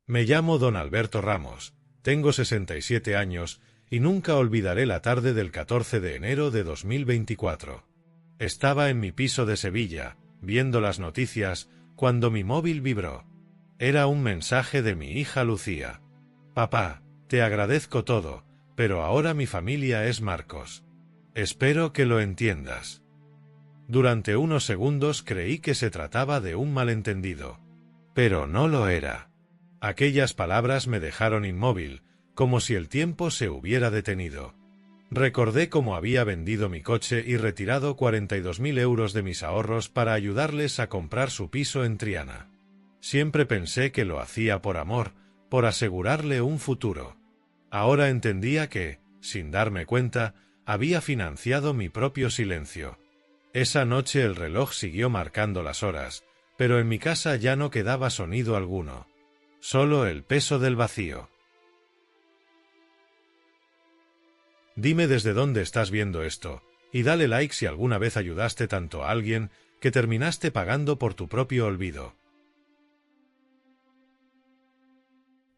Me llamo don Alberto Ramos, tengo 67 años y nunca olvidaré la tarde del 14 de enero de 2024. Estaba en mi piso de Sevilla, viendo las noticias, cuando mi móvil vibró. Era un mensaje de mi hija Lucía. Papá, te agradezco todo, pero ahora mi familia es Marcos. Espero que lo entiendas. Durante unos segundos creí que se trataba de un malentendido. Pero no lo era. Aquellas palabras me dejaron inmóvil, como si el tiempo se hubiera detenido. Recordé cómo había vendido mi coche y retirado 42.000 euros de mis ahorros para ayudarles a comprar su piso en Triana. Siempre pensé que lo hacía por amor, por asegurarle un futuro. Ahora entendía que, sin darme cuenta, había financiado mi propio silencio. Esa noche el reloj siguió marcando las horas, pero en mi casa ya no quedaba sonido alguno. Solo el peso del vacío. Dime desde dónde estás viendo esto, y dale like si alguna vez ayudaste tanto a alguien que terminaste pagando por tu propio olvido.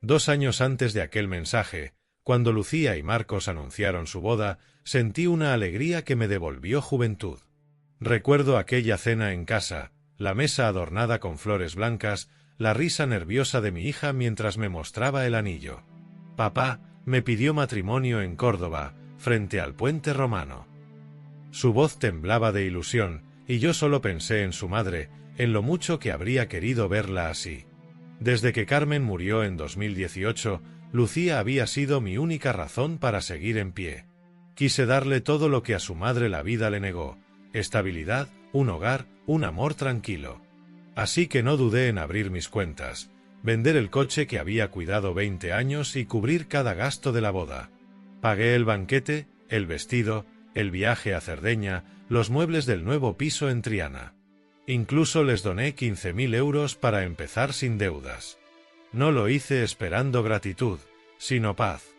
2 años antes de aquel mensaje, cuando Lucía y Marcos anunciaron su boda, sentí una alegría que me devolvió juventud. Recuerdo aquella cena en casa, la mesa adornada con flores blancas, la risa nerviosa de mi hija mientras me mostraba el anillo. Papá me pidió matrimonio en Córdoba, frente al puente romano. Su voz temblaba de ilusión, y yo solo pensé en su madre, en lo mucho que habría querido verla así. Desde que Carmen murió en 2018, Lucía había sido mi única razón para seguir en pie. Quise darle todo lo que a su madre la vida le negó: estabilidad, un hogar, un amor tranquilo. Así que no dudé en abrir mis cuentas, vender el coche que había cuidado 20 años y cubrir cada gasto de la boda. Pagué el banquete, el vestido, el viaje a Cerdeña, los muebles del nuevo piso en Triana. Incluso les doné 15.000 euros para empezar sin deudas. No lo hice esperando gratitud, sino paz.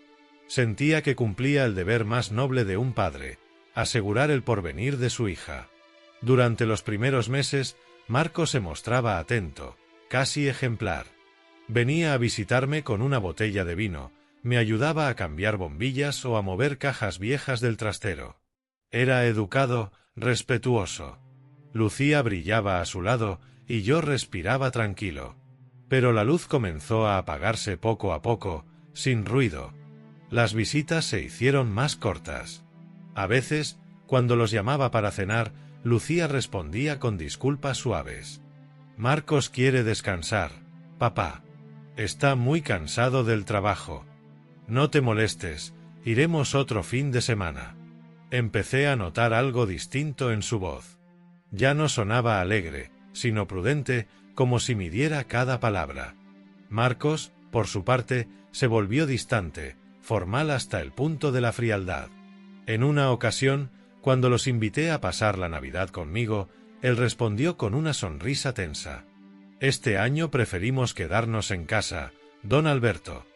Sentía que cumplía el deber más noble de un padre: asegurar el porvenir de su hija. Durante los primeros meses, Marcos se mostraba atento, casi ejemplar. Venía a visitarme con una botella de vino, me ayudaba a cambiar bombillas o a mover cajas viejas del trastero. Era educado, respetuoso. Lucía brillaba a su lado y yo respiraba tranquilo. Pero la luz comenzó a apagarse poco a poco, sin ruido. Las visitas se hicieron más cortas. A veces, cuando los llamaba para cenar, Lucía respondía con disculpas suaves. Marcos quiere descansar, papá. Está muy cansado del trabajo. No te molestes, iremos otro fin de semana. Empecé a notar algo distinto en su voz. Ya no sonaba alegre, sino prudente, como si midiera cada palabra. Marcos, por su parte, se volvió distante, formal hasta el punto de la frialdad. En una ocasión, cuando los invité a pasar la Navidad conmigo, él respondió con una sonrisa tensa: «Este año preferimos quedarnos en casa, don Alberto.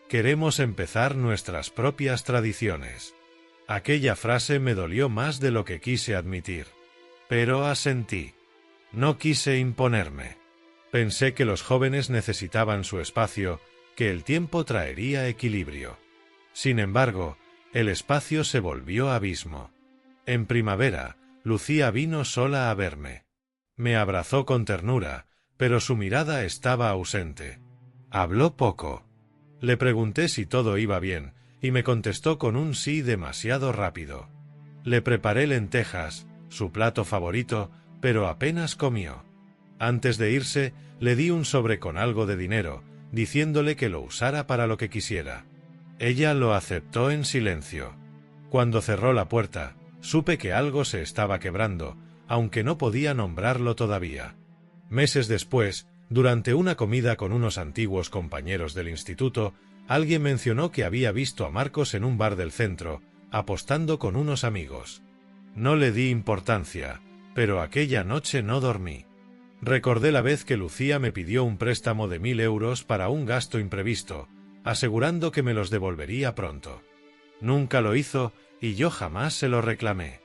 Queremos empezar nuestras propias tradiciones». Aquella frase me dolió más de lo que quise admitir. Pero asentí. No quise imponerme. Pensé que los jóvenes necesitaban su espacio, que el tiempo traería equilibrio. Sin embargo, el espacio se volvió abismo. En primavera, Lucía vino sola a verme. Me abrazó con ternura, pero su mirada estaba ausente. Habló poco. Le pregunté si todo iba bien, y me contestó con un sí demasiado rápido. Le preparé lentejas, su plato favorito, pero apenas comió. Antes de irse, le di un sobre con algo de dinero, diciéndole que lo usara para lo que quisiera. Ella lo aceptó en silencio. Cuando cerró la puerta, supe que algo se estaba quebrando, aunque no podía nombrarlo todavía. Meses después, durante una comida con unos antiguos compañeros del instituto, alguien mencionó que había visto a Marcos en un bar del centro, apostando con unos amigos. No le di importancia, pero aquella noche no dormí. Recordé la vez que Lucía me pidió un préstamo de 1.000 euros para un gasto imprevisto, asegurando que me los devolvería pronto. Nunca lo hizo y yo jamás se lo reclamé.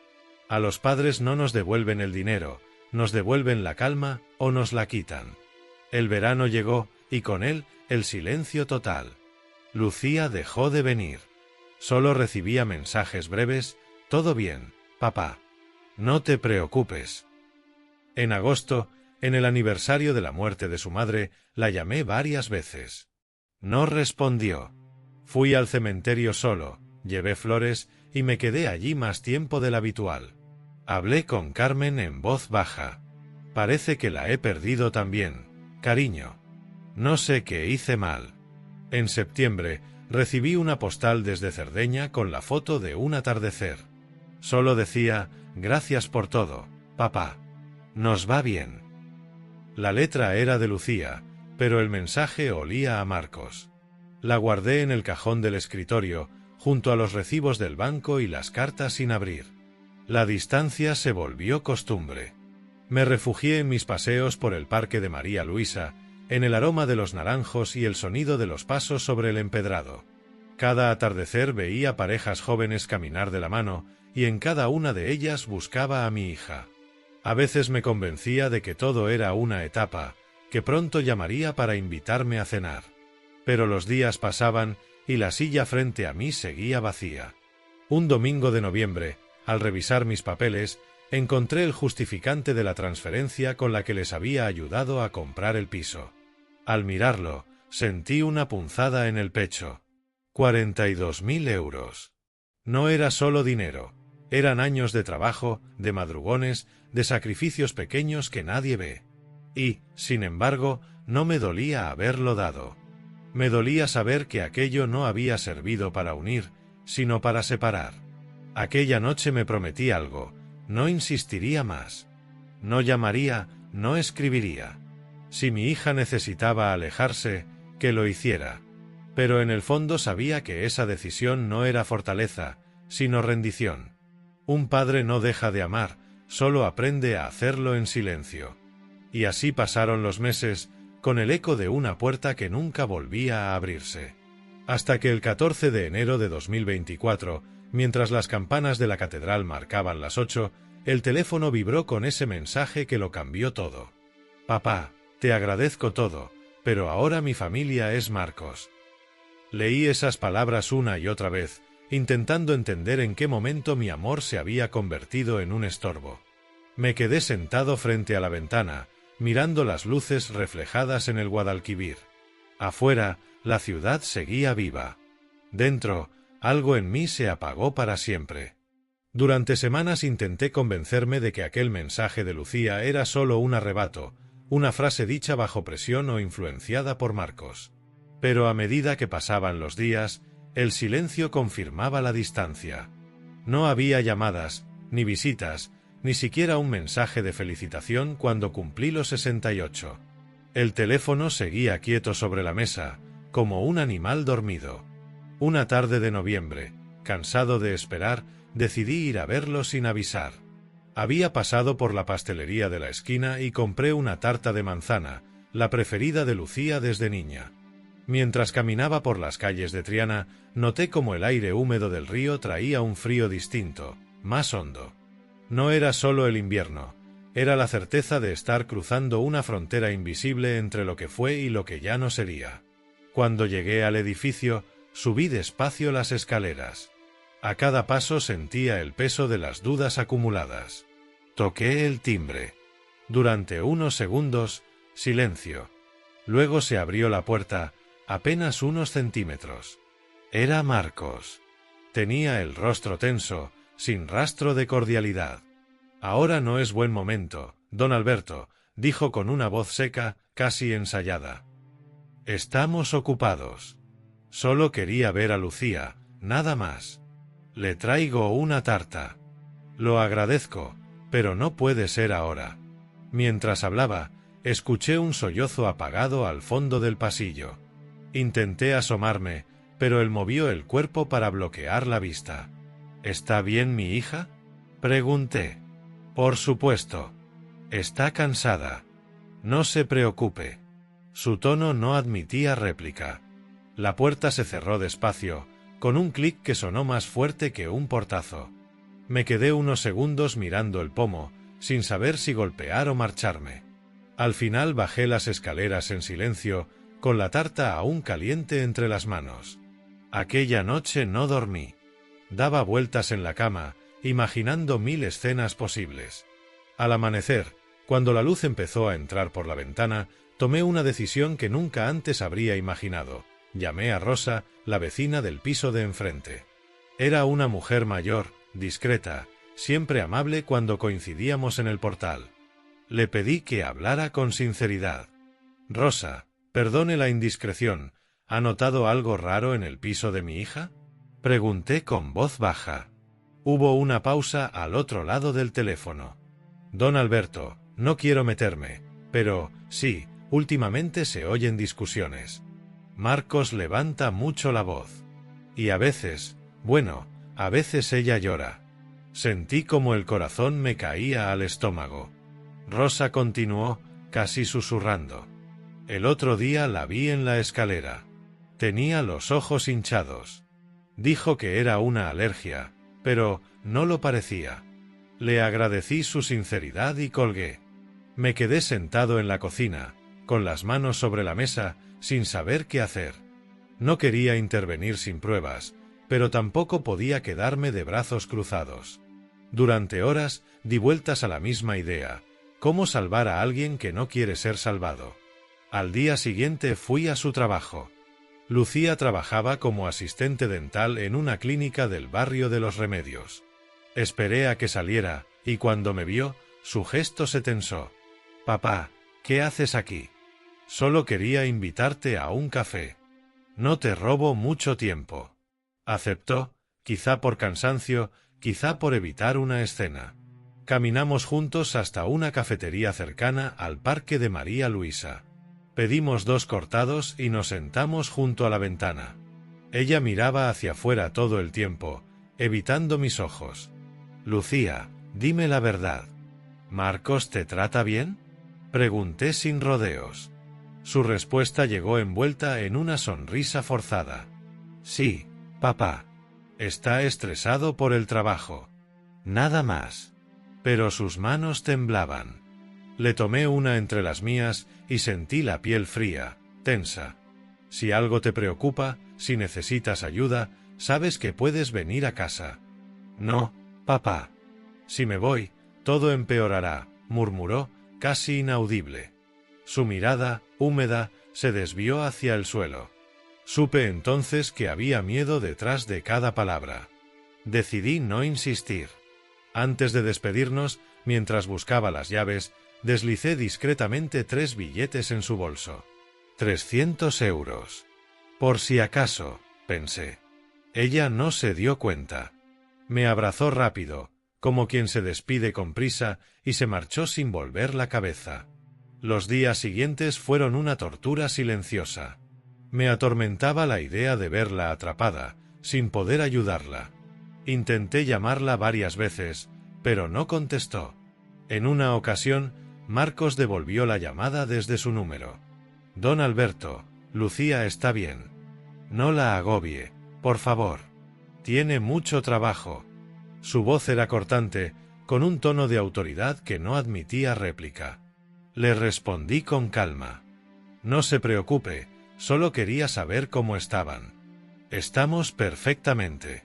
A los padres no nos devuelven el dinero, nos devuelven la calma o nos la quitan. El verano llegó y con él el silencio total. Lucía dejó de venir. Solo recibía mensajes breves: «Todo bien, papá. No te preocupes». En agosto, en el aniversario de la muerte de su madre, la llamé varias veces. No respondió. Fui al cementerio solo, llevé flores y me quedé allí más tiempo del habitual. Hablé con Carmen en voz baja. «Parece que la he perdido también, cariño. No sé qué hice mal». En septiembre, recibí una postal desde Cerdeña con la foto de un atardecer. Solo decía: «Gracias por todo, papá. Nos va bien». La letra era de Lucía, pero el mensaje olía a Marcos. La guardé en el cajón del escritorio, junto a los recibos del banco y las cartas sin abrir. La distancia se volvió costumbre. Me refugié en mis paseos por el parque de María Luisa, en el aroma de los naranjos y el sonido de los pasos sobre el empedrado. Cada atardecer veía parejas jóvenes caminar de la mano, y en cada una de ellas buscaba a mi hija. A veces me convencía de que todo era una etapa, que pronto llamaría para invitarme a cenar. Pero los días pasaban y la silla frente a mí seguía vacía. Un domingo de noviembre, al revisar mis papeles, encontré el justificante de la transferencia con la que les había ayudado a comprar el piso. Al mirarlo, sentí una punzada en el pecho. 42.000 euros. No era solo dinero, eran años de trabajo, de madrugones, de sacrificios pequeños que nadie ve. Y, sin embargo, no me dolía haberlo dado. Me dolía saber que aquello no había servido para unir, sino para separar. Aquella noche me prometí algo: no insistiría más. No llamaría, no escribiría. Si mi hija necesitaba alejarse, que lo hiciera. Pero en el fondo sabía que esa decisión no era fortaleza, sino rendición. Un padre no deja de amar, solo aprende a hacerlo en silencio. Y así pasaron los meses, con el eco de una puerta que nunca volvía a abrirse. Hasta que el 14 de enero de 2024, mientras las campanas de la catedral marcaban las 8, el teléfono vibró con ese mensaje que lo cambió todo. «Papá, te agradezco todo, pero ahora mi familia es Marcos». Leí esas palabras una y otra vez, intentando entender en qué momento mi amor se había convertido en un estorbo. Me quedé sentado frente a la ventana, mirando las luces reflejadas en el Guadalquivir. Afuera, la ciudad seguía viva. Dentro, algo en mí se apagó para siempre. Durante semanas intenté convencerme de que aquel mensaje de Lucía era solo un arrebato, una frase dicha bajo presión o influenciada por Marcos. Pero a medida que pasaban los días, el silencio confirmaba la distancia. No había llamadas, ni visitas, ni siquiera un mensaje de felicitación cuando cumplí los 68. El teléfono seguía quieto sobre la mesa, como un animal dormido. Una tarde de noviembre, cansado de esperar, decidí ir a verlo sin avisar. Había pasado por la pastelería de la esquina y compré una tarta de manzana, la preferida de Lucía desde niña. Mientras caminaba por las calles de Triana, noté como el aire húmedo del río traía un frío distinto, más hondo. No era solo el invierno, era la certeza de estar cruzando una frontera invisible entre lo que fue y lo que ya no sería. Cuando llegué al edificio, subí despacio las escaleras. A cada paso sentía el peso de las dudas acumuladas. Toqué el timbre. Durante unos segundos, silencio. Luego se abrió la puerta, apenas unos centímetros. Era Marcos. Tenía el rostro tenso, sin rastro de cordialidad. «Ahora no es buen momento, don Alberto», dijo con una voz seca, casi ensayada. «Estamos ocupados. Solo quería ver a Lucía, nada más. Le traigo una tarta». «Lo agradezco, pero no puede ser ahora». Mientras hablaba, escuché un sollozo apagado al fondo del pasillo. Intenté asomarme, pero él movió el cuerpo para bloquear la vista. «¿Está bien mi hija?», pregunté. «Por supuesto. Está cansada. No se preocupe». Su tono no admitía réplica. La puerta se cerró despacio, con un clic que sonó más fuerte que un portazo. Me quedé unos segundos mirando el pomo, sin saber si golpear o marcharme. Al final bajé las escaleras en silencio, con la tarta aún caliente entre las manos. Aquella noche no dormí. Daba vueltas en la cama, imaginando 1000 escenas posibles. Al amanecer, cuando la luz empezó a entrar por la ventana, tomé una decisión que nunca antes habría imaginado. Llamé a Rosa, la vecina del piso de enfrente. Era una mujer mayor, discreta, siempre amable cuando coincidíamos en el portal. Le pedí que hablara con sinceridad. «Rosa, perdone la indiscreción, ¿ha notado algo raro en el piso de mi hija?», pregunté con voz baja. Hubo una pausa al otro lado del teléfono. «Don Alberto, no quiero meterme, pero, sí, últimamente se oyen discusiones. Marcos levanta mucho la voz. Y a veces, bueno, a veces ella llora». Sentí como el corazón me caía al estómago. Rosa continuó, casi susurrando. «El otro día la vi en la escalera. Tenía los ojos hinchados. Dijo que era una alergia, pero no lo parecía». Le agradecí su sinceridad y colgué. Me quedé sentado en la cocina, con las manos sobre la mesa, sin saber qué hacer. No quería intervenir sin pruebas, pero tampoco podía quedarme de brazos cruzados. Durante horas di vueltas a la misma idea: ¿cómo salvar a alguien que no quiere ser salvado? Al día siguiente fui a su trabajo. Lucía trabajaba como asistente dental en una clínica del barrio de Los Remedios. Esperé a que saliera, y cuando me vio, su gesto se tensó. «Papá, ¿qué haces aquí?». «Solo quería invitarte a un café. No te robo mucho tiempo». Aceptó, quizá por cansancio, quizá por evitar una escena. Caminamos juntos hasta una cafetería cercana al Parque de María Luisa. Pedimos 2 cortados y nos sentamos junto a la ventana. Ella miraba hacia afuera todo el tiempo, evitando mis ojos. «Lucía, dime la verdad. ¿Marcos te trata bien?», pregunté sin rodeos. Su respuesta llegó envuelta en una sonrisa forzada. «Sí, papá. Está estresado por el trabajo. Nada más». Pero sus manos temblaban. Le tomé una entre las mías y sentí la piel fría, tensa. «Si algo te preocupa, si necesitas ayuda, sabes que puedes venir a casa». «No, papá. Si me voy, todo empeorará», murmuró, casi inaudible. Su mirada, húmeda, se desvió hacia el suelo. Supe entonces que había miedo detrás de cada palabra. Decidí no insistir. Antes de despedirnos, mientras buscaba las llaves, deslicé discretamente 3 billetes en su bolso. 300 euros. Por si acaso, pensé. Ella no se dio cuenta. Me abrazó rápido, como quien se despide con prisa, y se marchó sin volver la cabeza. Los días siguientes fueron una tortura silenciosa. Me atormentaba la idea de verla atrapada, sin poder ayudarla. Intenté llamarla varias veces, pero no contestó. En una ocasión, Marcos devolvió la llamada desde su número. «Don Alberto, Lucía está bien. No la agobie, por favor. Tiene mucho trabajo». Su voz era cortante, con un tono de autoridad que no admitía réplica. Le respondí con calma. «No se preocupe, solo quería saber cómo estaban. Estamos perfectamente.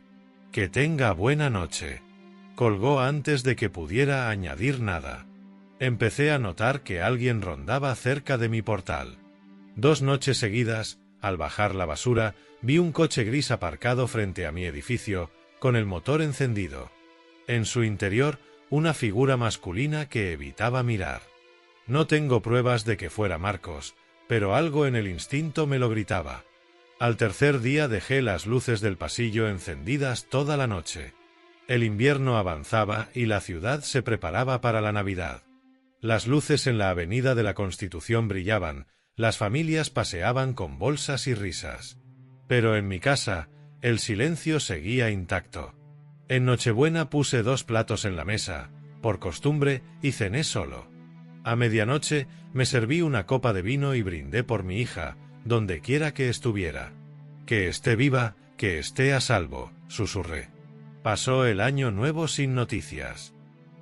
Que tenga buena noche». Colgó antes de que pudiera añadir nada. Empecé a notar que alguien rondaba cerca de mi portal. 2 noches seguidas, al bajar la basura, vi un coche gris aparcado frente a mi edificio, con el motor encendido. En su interior, una figura masculina que evitaba mirar. No tengo pruebas de que fuera Marcos, pero algo en el instinto me lo gritaba. Al tercer día dejé las luces del pasillo encendidas toda la noche. El invierno avanzaba y la ciudad se preparaba para la Navidad. Las luces en la avenida de la Constitución brillaban, las familias paseaban con bolsas y risas. Pero en mi casa, el silencio seguía intacto. En Nochebuena puse 2 platos en la mesa, por costumbre, y cené solo. A medianoche me serví una copa de vino y brindé por mi hija, donde quiera que estuviera. «Que esté viva, que esté a salvo», susurré. Pasó el año nuevo sin noticias.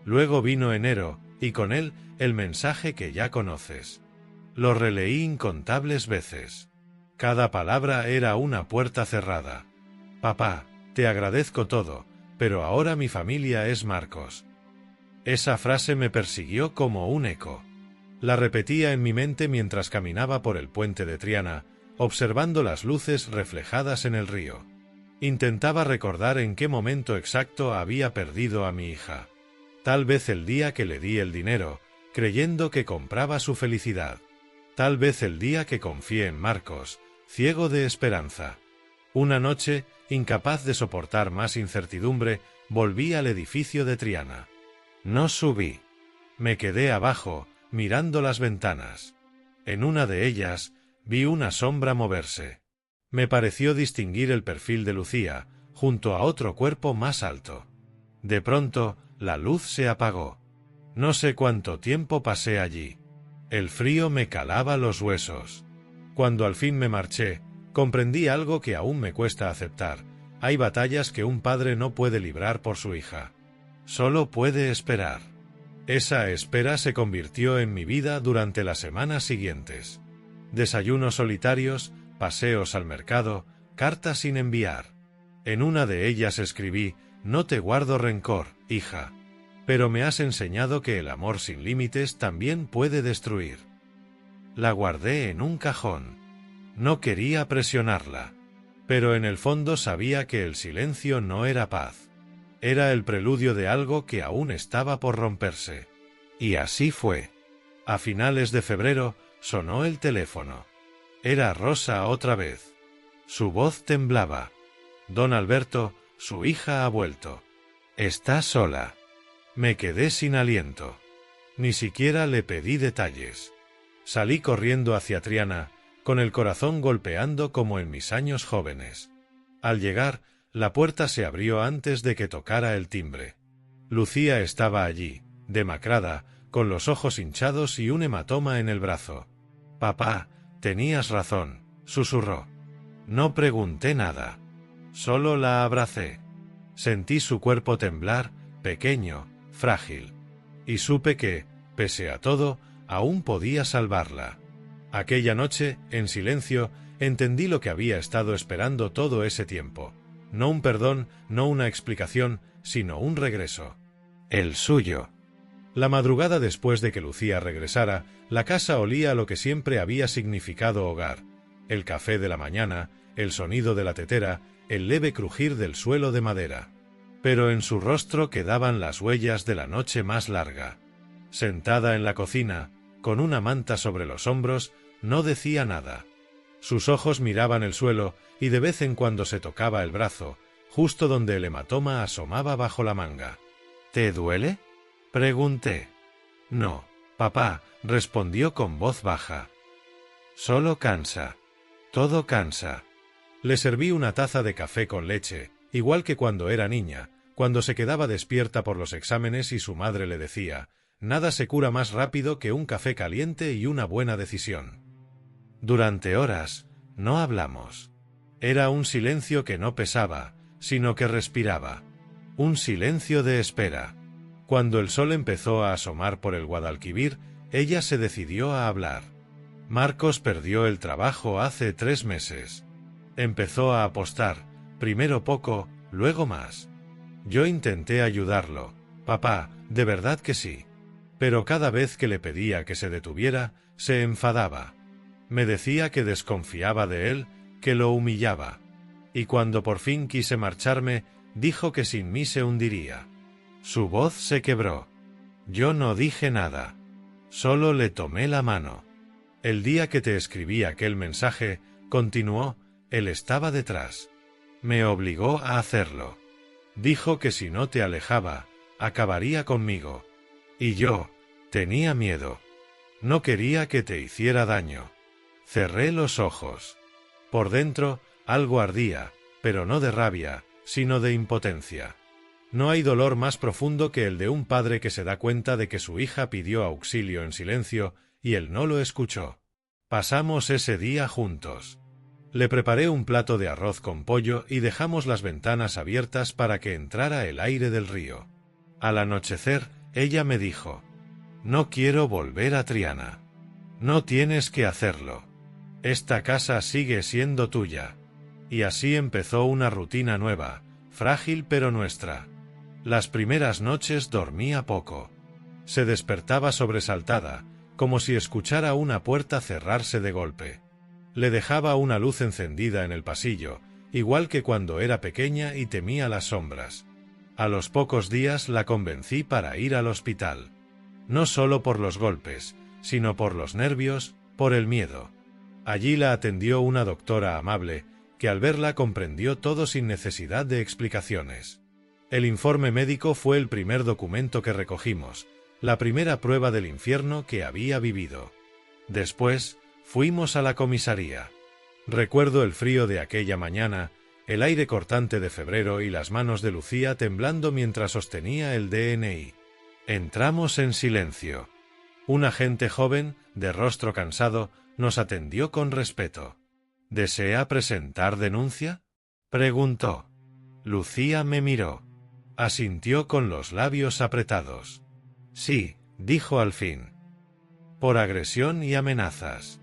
Luego vino enero, y con él el mensaje que ya conoces. Lo releí incontables veces. Cada palabra era una puerta cerrada. Papá, te agradezco todo, pero ahora mi familia es Marcos. Esa frase me persiguió como un eco. La repetía en mi mente mientras caminaba por el puente de Triana, observando las luces reflejadas en el río. Intentaba recordar en qué momento exacto había perdido a mi hija. Tal vez el día que le di el dinero, creyendo que compraba su felicidad. Tal vez el día que confié en Marcos, ciego de esperanza. Una noche, incapaz de soportar más incertidumbre, volví al edificio de Triana. No subí. Me quedé abajo, mirando las ventanas. En una de ellas, vi una sombra moverse. Me pareció distinguir el perfil de Lucía, junto a otro cuerpo más alto. De pronto, la luz se apagó. No sé cuánto tiempo pasé allí. El frío me calaba los huesos. Cuando al fin me marché, comprendí algo que aún me cuesta aceptar. Hay batallas que un padre no puede librar por su hija. Solo puede esperar. Esa espera se convirtió en mi vida durante las semanas siguientes. Desayunos solitarios, paseos al mercado, cartas sin enviar. En una de ellas escribí: no te guardo rencor, hija. Pero me has enseñado que el amor sin límites también puede destruir. La guardé en un cajón. No quería presionarla. Pero en el fondo sabía que el silencio no era paz. Era el preludio de algo que aún estaba por romperse. Y así fue. A finales de febrero, sonó el teléfono. Era Rosa otra vez. Su voz temblaba. Don Alberto, su hija ha vuelto. Está sola. Me quedé sin aliento. Ni siquiera le pedí detalles. Salí corriendo hacia Triana, con el corazón golpeando como en mis años jóvenes. Al llegar, la puerta se abrió antes de que tocara el timbre. Lucía estaba allí, demacrada, con los ojos hinchados y un hematoma en el brazo. «Papá, tenías razón», susurró. No pregunté nada. Solo la abracé. Sentí su cuerpo temblar, pequeño, frágil. Y supe que, pese a todo, aún podía salvarla. Aquella noche, en silencio, entendí lo que había estado esperando todo ese tiempo. No un perdón, no una explicación, sino un regreso. El suyo. La madrugada después de que Lucía regresara, la casa olía a lo que siempre había significado hogar. El café de la mañana, el sonido de la tetera, el leve crujir del suelo de madera. Pero en su rostro quedaban las huellas de la noche más larga. Sentada en la cocina, con una manta sobre los hombros, no decía nada. Sus ojos miraban el suelo y de vez en cuando se tocaba el brazo, justo donde el hematoma asomaba bajo la manga. «¿Te duele?», pregunté. «No, papá», respondió con voz baja. «Solo cansa. Todo cansa». Le serví una taza de café con leche, igual que cuando era niña, cuando se quedaba despierta por los exámenes y su madre le decía: «Nada se cura más rápido que un café caliente y una buena decisión». Durante horas, no hablamos. Era un silencio que no pesaba, sino que respiraba. Un silencio de espera. Cuando el sol empezó a asomar por el Guadalquivir, ella se decidió a hablar. Marcos perdió el trabajo hace 3 meses. Empezó a apostar, primero poco, luego más. Yo intenté ayudarlo. «Papá, de verdad que sí». Pero cada vez que le pedía que se detuviera, se enfadaba. Me decía que desconfiaba de él, que lo humillaba. Y cuando por fin quise marcharme, dijo que sin mí se hundiría. Su voz se quebró. Yo no dije nada. Solo le tomé la mano. «El día que te escribí aquel mensaje», continuó, «él estaba detrás. Me obligó a hacerlo. Dijo que si no te alejaba, acabaría conmigo. Y yo tenía miedo. No quería que te hiciera daño». Cerré los ojos. Por dentro, algo ardía, pero no de rabia, sino de impotencia. No hay dolor más profundo que el de un padre que se da cuenta de que su hija pidió auxilio en silencio y él no lo escuchó. Pasamos ese día juntos. Le preparé un plato de arroz con pollo y dejamos las ventanas abiertas para que entrara el aire del río. Al anochecer, ella me dijo: «No quiero volver a Triana. No tienes que hacerlo. Esta casa sigue siendo tuya. Y así empezó una rutina nueva, frágil pero nuestra. Las primeras noches dormía poco. Se despertaba sobresaltada, como si escuchara una puerta cerrarse de golpe. Le dejaba una luz encendida en el pasillo, igual que cuando era pequeña y temía las sombras. A los pocos días la convencí para ir al hospital. No solo por los golpes, sino por los nervios, por el miedo. Allí la atendió una doctora amable, que al verla comprendió todo sin necesidad de explicaciones. El informe médico fue el primer documento que recogimos, la primera prueba del infierno que había vivido. Después, fuimos a la comisaría. Recuerdo el frío de aquella mañana, el aire cortante de febrero y las manos de Lucía temblando mientras sostenía el DNI. Entramos en silencio. Un agente joven, de rostro cansado, nos atendió con respeto. ¿Desea presentar denuncia?, preguntó. Lucía me miró. Asintió con los labios apretados. Sí, dijo al fin. Por agresión y amenazas.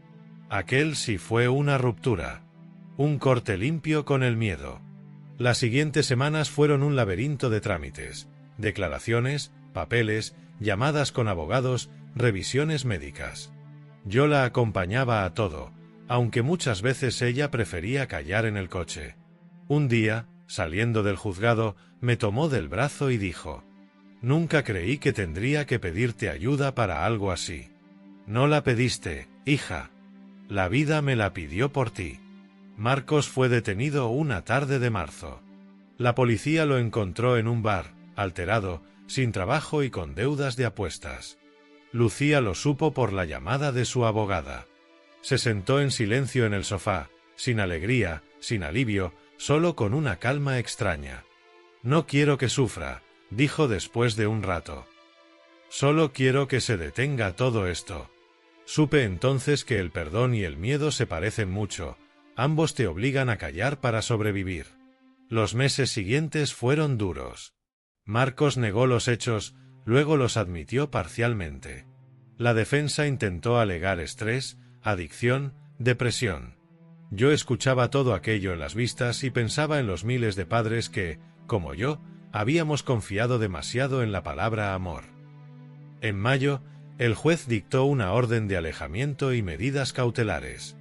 Aquel sí fue una ruptura. Un corte limpio con el miedo. Las siguientes semanas fueron un laberinto de trámites, declaraciones, papeles, llamadas con abogados, revisiones médicas. Yo la acompañaba a todo, aunque muchas veces ella prefería callar en el coche. Un día, saliendo del juzgado, me tomó del brazo y dijo: «Nunca creí que tendría que pedirte ayuda para algo así. No la pediste, hija. La vida me la pidió por ti». Marcos fue detenido una tarde de marzo. La policía lo encontró en un bar, alterado, sin trabajo y con deudas de apuestas. Lucía lo supo por la llamada de su abogada. Se sentó en silencio en el sofá, sin alegría, sin alivio, solo con una calma extraña. «No quiero que sufra», dijo después de un rato. «Solo quiero que se detenga todo esto». Supe entonces que el perdón y el miedo se parecen mucho, ambos te obligan a callar para sobrevivir. Los meses siguientes fueron duros. Marcos negó los hechos, luego los admitió parcialmente. La defensa intentó alegar estrés, adicción, depresión. Yo escuchaba todo aquello en las vistas y pensaba en los miles de padres que, como yo, habíamos confiado demasiado en la palabra amor. En mayo, el juez dictó una orden de alejamiento y medidas cautelares.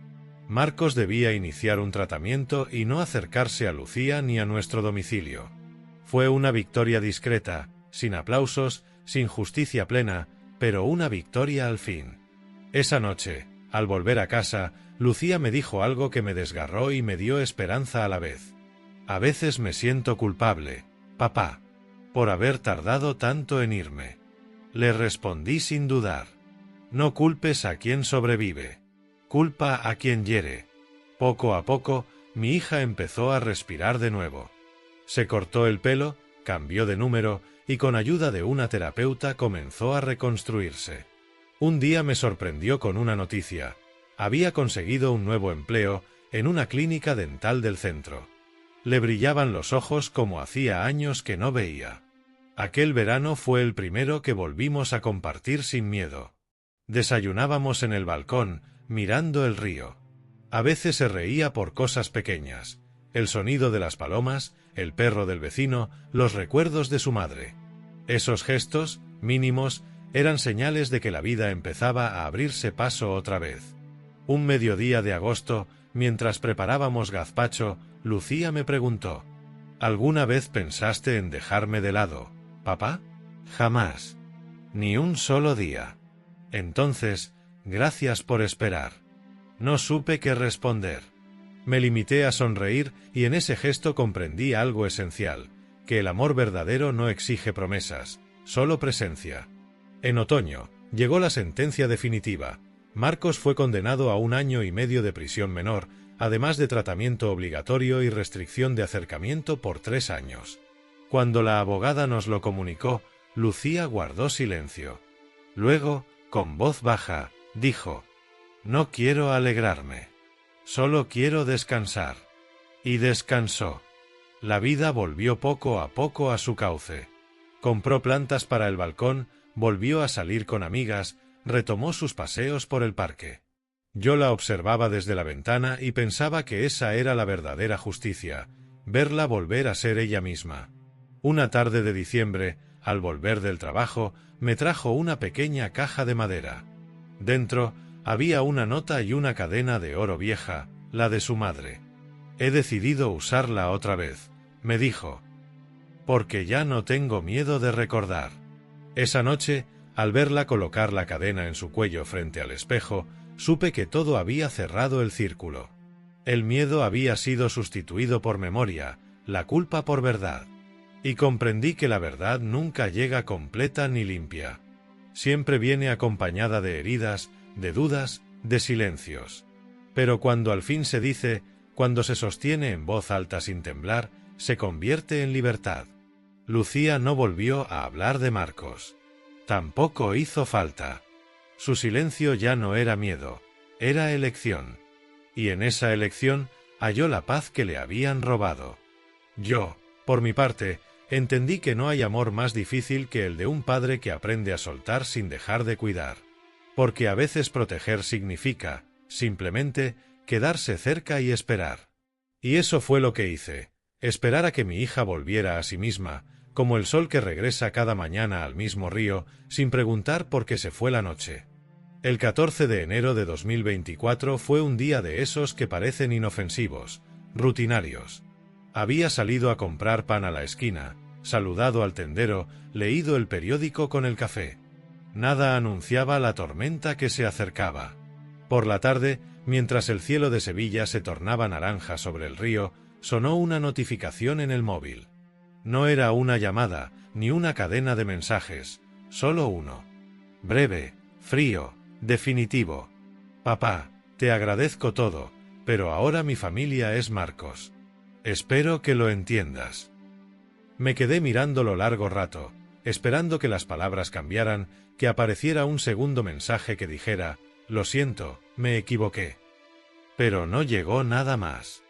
Marcos debía iniciar un tratamiento y no acercarse a Lucía ni a nuestro domicilio. Fue una victoria discreta, sin aplausos, sin justicia plena, pero una victoria al fin. Esa noche, al volver a casa, Lucía me dijo algo que me desgarró y me dio esperanza a la vez. «A veces me siento culpable, papá, por haber tardado tanto en irme». Le respondí sin dudar. «No culpes a quien sobrevive. Culpa a quien hiere». Poco a poco, mi hija empezó a respirar de nuevo. Se cortó el pelo, cambió de número y con ayuda de una terapeuta comenzó a reconstruirse. Un día me sorprendió con una noticia. Había conseguido un nuevo empleo en una clínica dental del centro. Le brillaban los ojos como hacía años que no veía. Aquel verano fue el primero que volvimos a compartir sin miedo. Desayunábamos en el balcón, mirando el río. A veces se reía por cosas pequeñas: el sonido de las palomas, el perro del vecino, los recuerdos de su madre. Esos gestos, mínimos, eran señales de que la vida empezaba a abrirse paso otra vez. Un mediodía de agosto, mientras preparábamos gazpacho, Lucía me preguntó: «¿Alguna vez pensaste en dejarme de lado, papá?». «Jamás. Ni un solo día». «Entonces, gracias por esperar». No supe qué responder. Me limité a sonreír y en ese gesto comprendí algo esencial: que el amor verdadero no exige promesas, solo presencia. En otoño, llegó la sentencia definitiva. Marcos fue condenado a 1 año y medio de prisión menor, además de tratamiento obligatorio y restricción de acercamiento por 3 años. Cuando la abogada nos lo comunicó, Lucía guardó silencio. Luego, con voz baja, dijo: «No quiero alegrarme. Solo quiero descansar». Y descansó. La vida volvió poco a poco a su cauce. Compró plantas para el balcón, volvió a salir con amigas, retomó sus paseos por el parque. Yo la observaba desde la ventana y pensaba que esa era la verdadera justicia, verla volver a ser ella misma. Una tarde de diciembre, al volver del trabajo, me trajo una pequeña caja de madera. Dentro había una nota y una cadena de oro vieja, la de su madre. He decidido usarla otra vez, me dijo, porque ya no tengo miedo de recordar. Esa noche, al verla colocar la cadena en su cuello frente al espejo, supe que todo había cerrado el círculo. El miedo había sido sustituido por memoria, la culpa por verdad. Y comprendí que la verdad nunca llega completa ni limpia. Siempre viene acompañada de heridas, de dudas, de silencios. Pero cuando al fin se dice, cuando se sostiene en voz alta sin temblar, se convierte en libertad. Lucía no volvió a hablar de Marcos. Tampoco hizo falta. Su silencio ya no era miedo, era elección. Y en esa elección halló la paz que le habían robado. Yo, por mi parte, entendí que no hay amor más difícil que el de un padre que aprende a soltar sin dejar de cuidar. Porque a veces proteger significa, simplemente, quedarse cerca y esperar. Y eso fue lo que hice, esperar a que mi hija volviera a sí misma, como el sol que regresa cada mañana al mismo río, sin preguntar por qué se fue la noche. El 14 de enero de 2024 fue un día de esos que parecen inofensivos, rutinarios. Había salido a comprar pan a la esquina, saludado al tendero, leído el periódico con el café. Nada anunciaba la tormenta que se acercaba. Por la tarde, mientras el cielo de Sevilla se tornaba naranja sobre el río, sonó una notificación en el móvil. No era una llamada, ni una cadena de mensajes, solo uno. Breve, frío, definitivo. Papá, te agradezco todo, pero ahora mi familia es Marcos. Espero que lo entiendas. Me quedé mirándolo largo rato, esperando que las palabras cambiaran, que apareciera un segundo mensaje que dijera, lo siento, me equivoqué. Pero no llegó nada más.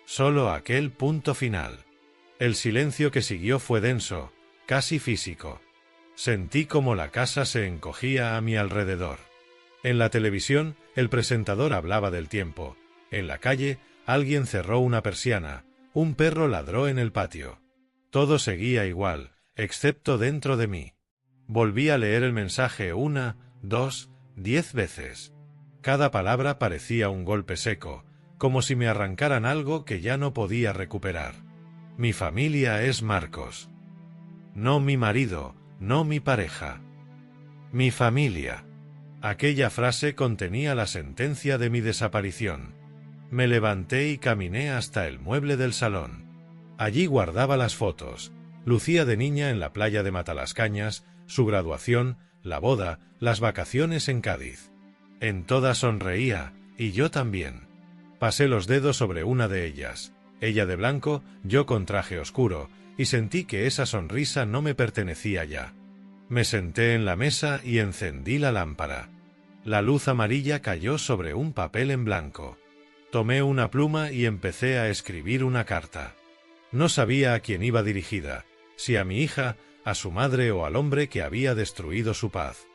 Solo aquel punto final. El silencio que siguió fue denso, casi físico. Sentí como la casa se encogía a mi alrededor. En la televisión, el presentador hablaba del tiempo. En la calle, alguien cerró una persiana, un perro ladró en el patio. Todo seguía igual, excepto dentro de mí. Volví a leer el mensaje 1, 2, 10 veces. Cada palabra parecía un golpe seco, como si me arrancaran algo que ya no podía recuperar. Mi familia es Marcos. No mi marido, no mi pareja. Mi familia. Aquella frase contenía la sentencia de mi desaparición. Me levanté y caminé hasta el mueble del salón. Allí guardaba las fotos. Lucía de niña en la playa de Matalascañas, su graduación, la boda, las vacaciones en Cádiz. En todas sonreía, y yo también. Pasé los dedos sobre una de ellas. Ella de blanco, yo con traje oscuro, y sentí que esa sonrisa no me pertenecía ya. Me senté en la mesa y encendí la lámpara. La luz amarilla cayó sobre un papel en blanco. Tomé una pluma y empecé a escribir una carta. No sabía a quién iba dirigida, si a mi hija, a su madre o al hombre que había destruido su paz.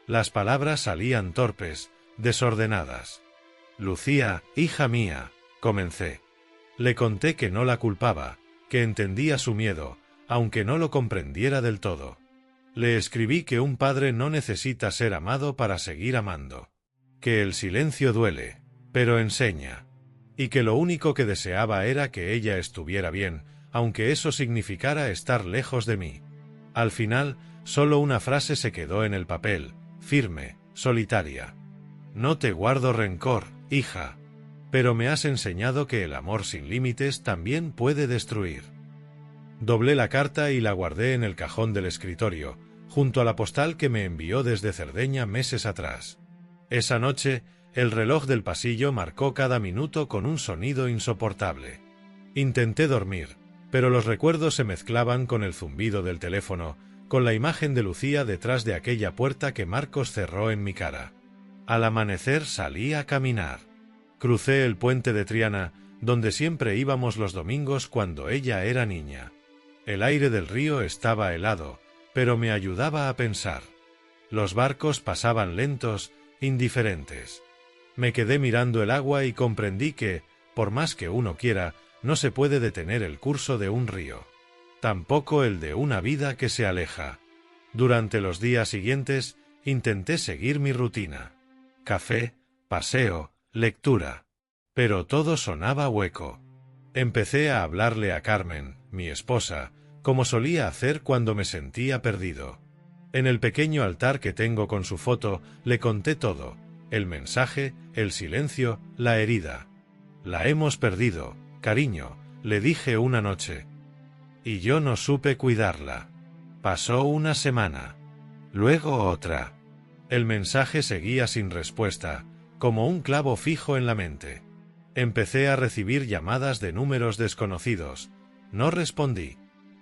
Las palabras salían torpes, desordenadas. Lucía, hija mía, comencé. Le conté que no la culpaba, que entendía su miedo, aunque no lo comprendiera del todo. Le escribí que un padre no necesita ser amado para seguir amando. Que el silencio duele, pero enseña. Y que lo único que deseaba era que ella estuviera bien, aunque eso significara estar lejos de mí. Al final, solo una frase se quedó en el papel, firme, solitaria. No te guardo rencor, hija. Pero me has enseñado que el amor sin límites también puede destruir. Doblé la carta y la guardé en el cajón del escritorio, junto a la postal que me envió desde Cerdeña meses atrás. Esa noche, el reloj del pasillo marcó cada minuto con un sonido insoportable. Intenté dormir, pero los recuerdos se mezclaban con el zumbido del teléfono, con la imagen de Lucía detrás de aquella puerta que Marcos cerró en mi cara. Al amanecer salí a caminar. Crucé el puente de Triana, donde siempre íbamos los domingos cuando ella era niña. El aire del río estaba helado, pero me ayudaba a pensar. Los barcos pasaban lentos, indiferentes. Me quedé mirando el agua y comprendí que, por más que uno quiera, no se puede detener el curso de un río. Tampoco el de una vida que se aleja. Durante los días siguientes, intenté seguir mi rutina. Café, paseo, lectura. Pero todo sonaba hueco. Empecé a hablarle a Carmen, mi esposa, como solía hacer cuando me sentía perdido. En el pequeño altar que tengo con su foto, le conté todo: el mensaje, el silencio, la herida. La hemos perdido, cariño, le dije una noche. Y yo no supe cuidarla. Pasó una semana. Luego otra. El mensaje seguía sin respuesta, como un clavo fijo en la mente. Empecé a recibir llamadas de números desconocidos. No respondí.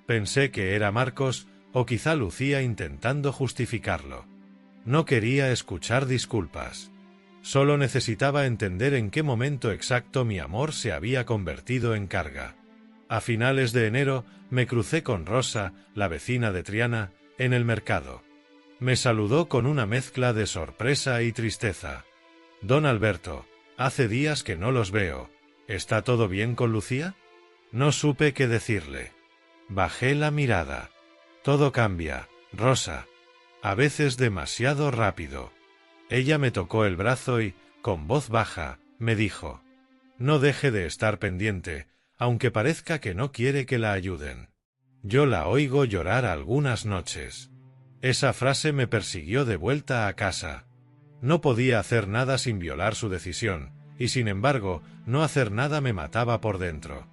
Pensé que era Marcos, o quizá Lucía intentando justificarlo. No quería escuchar disculpas. Solo necesitaba entender en qué momento exacto mi amor se había convertido en carga. A finales de enero me crucé con Rosa, la vecina de Triana, en el mercado. Me saludó con una mezcla de sorpresa y tristeza. «Don Alberto, hace días que no los veo. ¿Está todo bien con Lucía?» No supe qué decirle. Bajé la mirada. Todo cambia, Rosa. A veces demasiado rápido. Ella me tocó el brazo y, con voz baja, me dijo: «No deje de estar pendiente, aunque parezca que no quiere que la ayuden». Yo la oigo llorar algunas noches. Esa frase me persiguió de vuelta a casa. No podía hacer nada sin violar su decisión, y sin embargo, no hacer nada me mataba por dentro.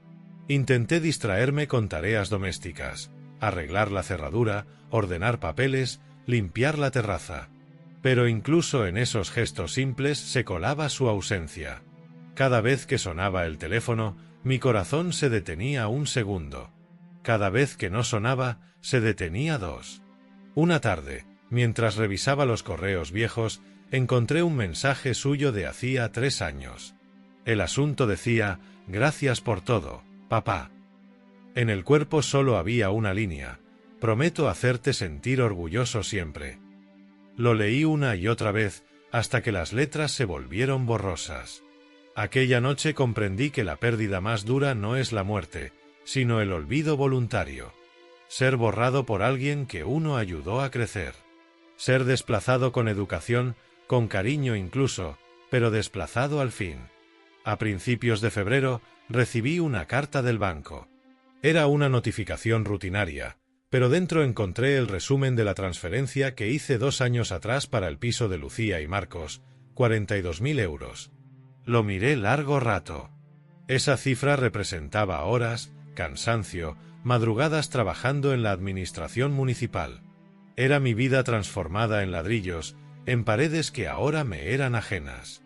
Intenté distraerme con tareas domésticas: arreglar la cerradura, ordenar papeles, limpiar la terraza. Pero incluso en esos gestos simples se colaba su ausencia. Cada vez que sonaba el teléfono, mi corazón se detenía un segundo. Cada vez que no sonaba, se detenía 2. Una tarde, mientras revisaba los correos viejos, encontré un mensaje suyo de hacía 3 años. El asunto decía: «Gracias por todo, papá». En el cuerpo solo había una línea: «Prometo hacerte sentir orgulloso siempre». Lo leí una y otra vez, hasta que las letras se volvieron borrosas. Aquella noche comprendí que la pérdida más dura no es la muerte, sino el olvido voluntario. Ser borrado por alguien que uno ayudó a crecer. Ser desplazado con educación, con cariño incluso, pero desplazado al fin. A principios de febrero recibí una carta del banco. Era una notificación rutinaria, pero dentro encontré el resumen de la transferencia que hice 2 años atrás para el piso de Lucía y Marcos, 42.000 euros. Lo miré largo rato. Esa cifra representaba horas, cansancio, madrugadas trabajando en la administración municipal. Era mi vida transformada en ladrillos, en paredes que ahora me eran ajenas.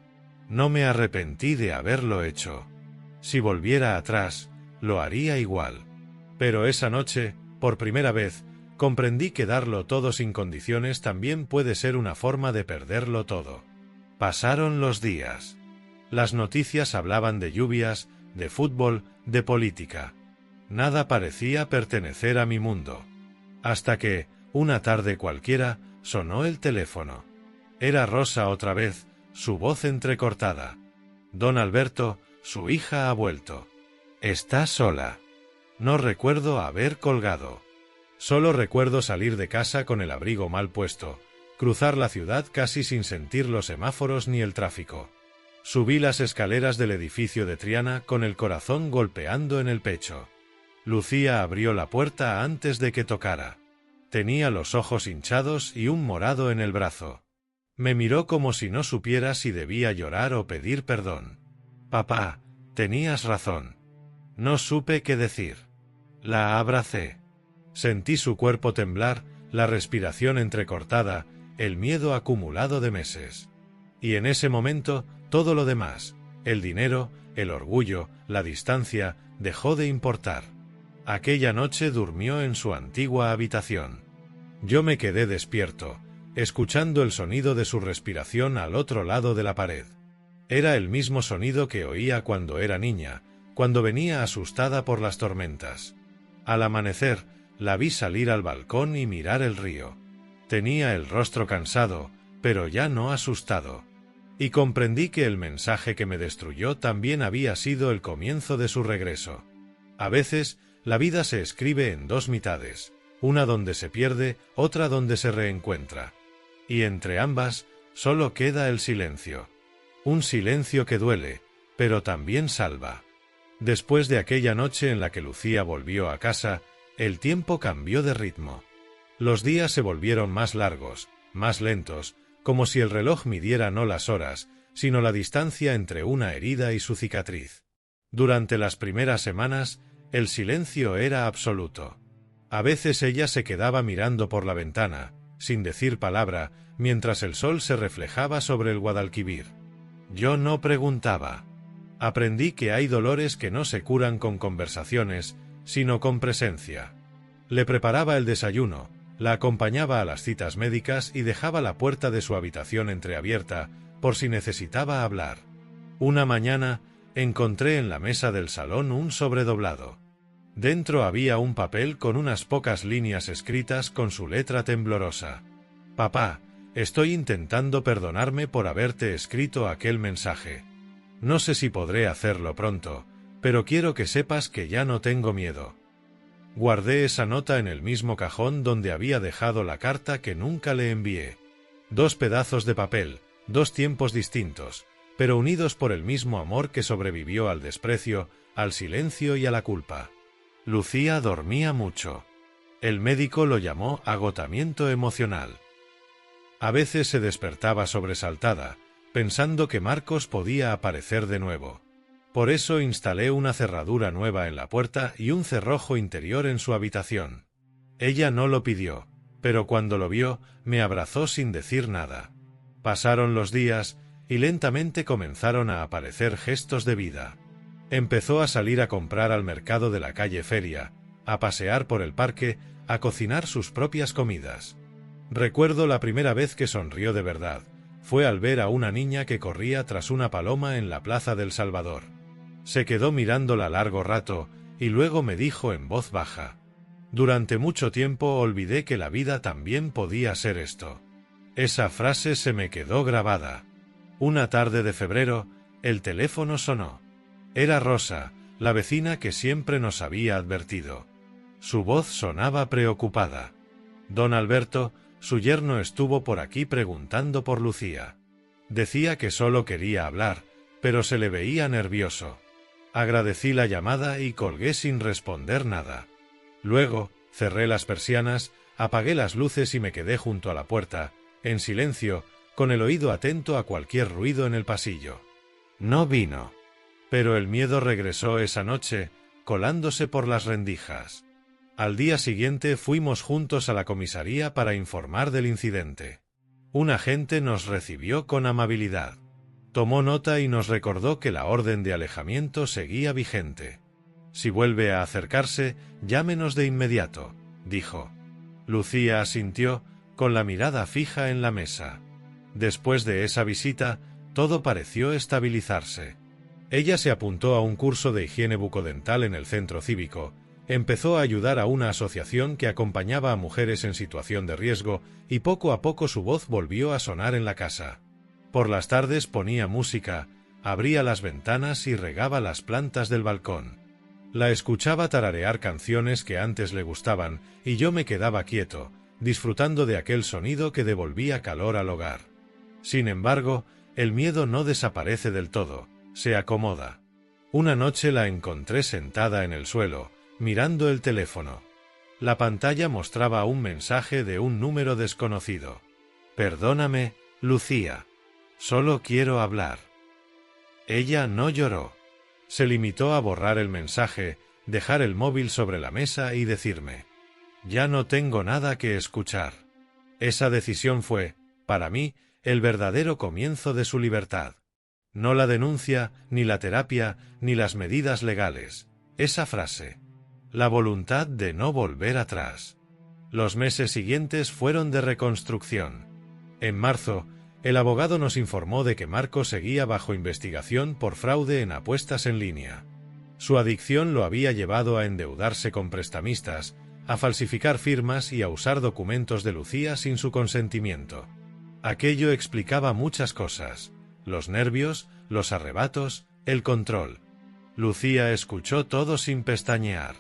No me arrepentí de haberlo hecho. Si volviera atrás, lo haría igual. Pero esa noche, por primera vez, comprendí que darlo todo sin condiciones también puede ser una forma de perderlo todo. Pasaron los días. Las noticias hablaban de lluvias, de fútbol, de política. Nada parecía pertenecer a mi mundo. Hasta que, una tarde cualquiera, sonó el teléfono. Era Rosa otra vez, su voz entrecortada. «Don Alberto, su hija ha vuelto. Está sola». No recuerdo haber colgado. Solo recuerdo salir de casa con el abrigo mal puesto, cruzar la ciudad casi sin sentir los semáforos ni el tráfico. Subí las escaleras del edificio de Triana con el corazón golpeando en el pecho. Lucía abrió la puerta antes de que tocara. Tenía los ojos hinchados y un morado en el brazo. Me miró como si no supiera si debía llorar o pedir perdón. «Papá, tenías razón». No supe qué decir. La abracé. Sentí su cuerpo temblar, la respiración entrecortada, el miedo acumulado de meses. Y en ese momento, todo lo demás, el dinero, el orgullo, la distancia, dejó de importar. Aquella noche durmió en su antigua habitación. Yo me quedé despierto, escuchando el sonido de su respiración al otro lado de la pared. Era el mismo sonido que oía cuando era niña, cuando venía asustada por las tormentas. Al amanecer, la vi salir al balcón y mirar el río. Tenía el rostro cansado, pero ya no asustado. Y comprendí que el mensaje que me destruyó también había sido el comienzo de su regreso. A veces, la vida se escribe en dos mitades, una donde se pierde, otra donde se reencuentra. Y entre ambas, solo queda el silencio. Un silencio que duele, pero también salva. Después de aquella noche en la que Lucía volvió a casa, el tiempo cambió de ritmo. Los días se volvieron más largos, más lentos, como si el reloj midiera no las horas, sino la distancia entre una herida y su cicatriz. Durante las primeras semanas, el silencio era absoluto. A veces ella se quedaba mirando por la ventana, sin decir palabra, mientras el sol se reflejaba sobre el Guadalquivir. Yo no preguntaba. Aprendí que hay dolores que no se curan con conversaciones, sino con presencia. Le preparaba el desayuno, la acompañaba a las citas médicas y dejaba la puerta de su habitación entreabierta, por si necesitaba hablar. Una mañana, encontré en la mesa del salón un sobre doblado. Dentro había un papel con unas pocas líneas escritas con su letra temblorosa. «Papá, estoy intentando perdonarme por haberte escrito aquel mensaje. No sé si podré hacerlo pronto, pero quiero que sepas que ya no tengo miedo». Guardé esa nota en el mismo cajón donde había dejado la carta que nunca le envié. 2 pedazos de papel, 2 tiempos distintos, pero unidos por el mismo amor que sobrevivió al desprecio, al silencio y a la culpa. Lucía dormía mucho. El médico lo llamó agotamiento emocional. A veces se despertaba sobresaltada, pensando que Marcos podía aparecer de nuevo. Por eso instalé una cerradura nueva en la puerta y un cerrojo interior en su habitación. Ella no lo pidió, pero cuando lo vio, me abrazó sin decir nada. Pasaron los días, y lentamente comenzaron a aparecer gestos de vida. Empezó a salir a comprar al mercado de la calle Feria, a pasear por el parque, a cocinar sus propias comidas. Recuerdo la primera vez que sonrió de verdad. Fue al ver a una niña que corría tras una paloma en la Plaza del Salvador. Se quedó mirándola largo rato, y luego me dijo en voz baja: «Durante mucho tiempo olvidé que la vida también podía ser esto». Esa frase se me quedó grabada. Una tarde de febrero, el teléfono sonó. Era Rosa, la vecina que siempre nos había advertido. Su voz sonaba preocupada. Don Alberto, su yerno, estuvo por aquí preguntando por Lucía. Decía que solo quería hablar, pero se le veía nervioso. Agradecí la llamada y colgué sin responder nada. Luego, cerré las persianas, apagué las luces y me quedé junto a la puerta, en silencio, con el oído atento a cualquier ruido en el pasillo. No vino. Pero el miedo regresó esa noche, colándose por las rendijas. Al día siguiente fuimos juntos a la comisaría para informar del incidente. Un agente nos recibió con amabilidad. Tomó nota y nos recordó que la orden de alejamiento seguía vigente. «Si vuelve a acercarse, llámenos de inmediato», dijo. Lucía asintió, con la mirada fija en la mesa. Después de esa visita, todo pareció estabilizarse. Ella se apuntó a un curso de higiene bucodental en el centro cívico, empezó a ayudar a una asociación que acompañaba a mujeres en situación de riesgo y poco a poco su voz volvió a sonar en la casa. Por las tardes ponía música, abría las ventanas y regaba las plantas del balcón. La escuchaba tararear canciones que antes le gustaban y yo me quedaba quieto, disfrutando de aquel sonido que devolvía calor al hogar. Sin embargo, el miedo no desaparece del todo, se acomoda. Una noche la encontré sentada en el suelo, mirando el teléfono. La pantalla mostraba un mensaje de un número desconocido. «Perdóname, Lucía. Solo quiero hablar». Ella no lloró. Se limitó a borrar el mensaje, dejar el móvil sobre la mesa y decirme: «Ya no tengo nada que escuchar». Esa decisión fue, para mí, el verdadero comienzo de su libertad. No la denuncia, ni la terapia, ni las medidas legales. Esa frase. La voluntad de no volver atrás. Los meses siguientes fueron de reconstrucción. En marzo, el abogado nos informó de que Marcos seguía bajo investigación por fraude en apuestas en línea. Su adicción lo había llevado a endeudarse con prestamistas, a falsificar firmas y a usar documentos de Lucía sin su consentimiento. Aquello explicaba muchas cosas: los nervios, los arrebatos, el control. Lucía escuchó todo sin pestañear.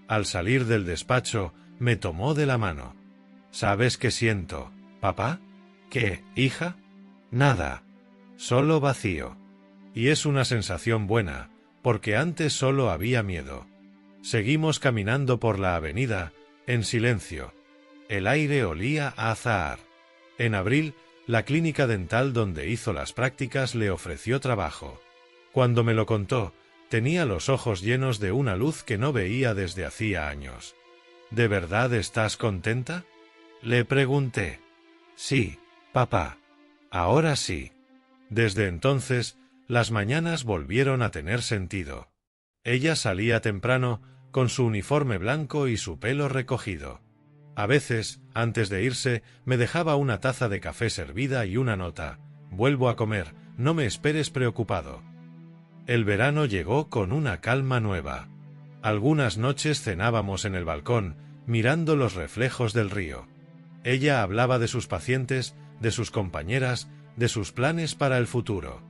Al salir del despacho, me tomó de la mano. ¿Sabes qué siento, papá? ¿Qué, hija? Nada. Solo vacío. Y es una sensación buena, porque antes solo había miedo. Seguimos caminando por la avenida, en silencio. El aire olía a azahar. En abril, la clínica dental donde hizo las prácticas le ofreció trabajo. Cuando me lo contó, tenía los ojos llenos de una luz que no veía desde hacía años. ¿De verdad estás contenta?, le pregunté. Sí, papá. Ahora sí. Desde entonces, las mañanas volvieron a tener sentido. Ella salía temprano, con su uniforme blanco y su pelo recogido. A veces, antes de irse, me dejaba una taza de café servida y una nota: vuelvo a comer, no me esperes preocupado. El verano llegó con una calma nueva. Algunas noches cenábamos en el balcón, mirando los reflejos del río. Ella hablaba de sus pacientes, de sus compañeras, de sus planes para el futuro.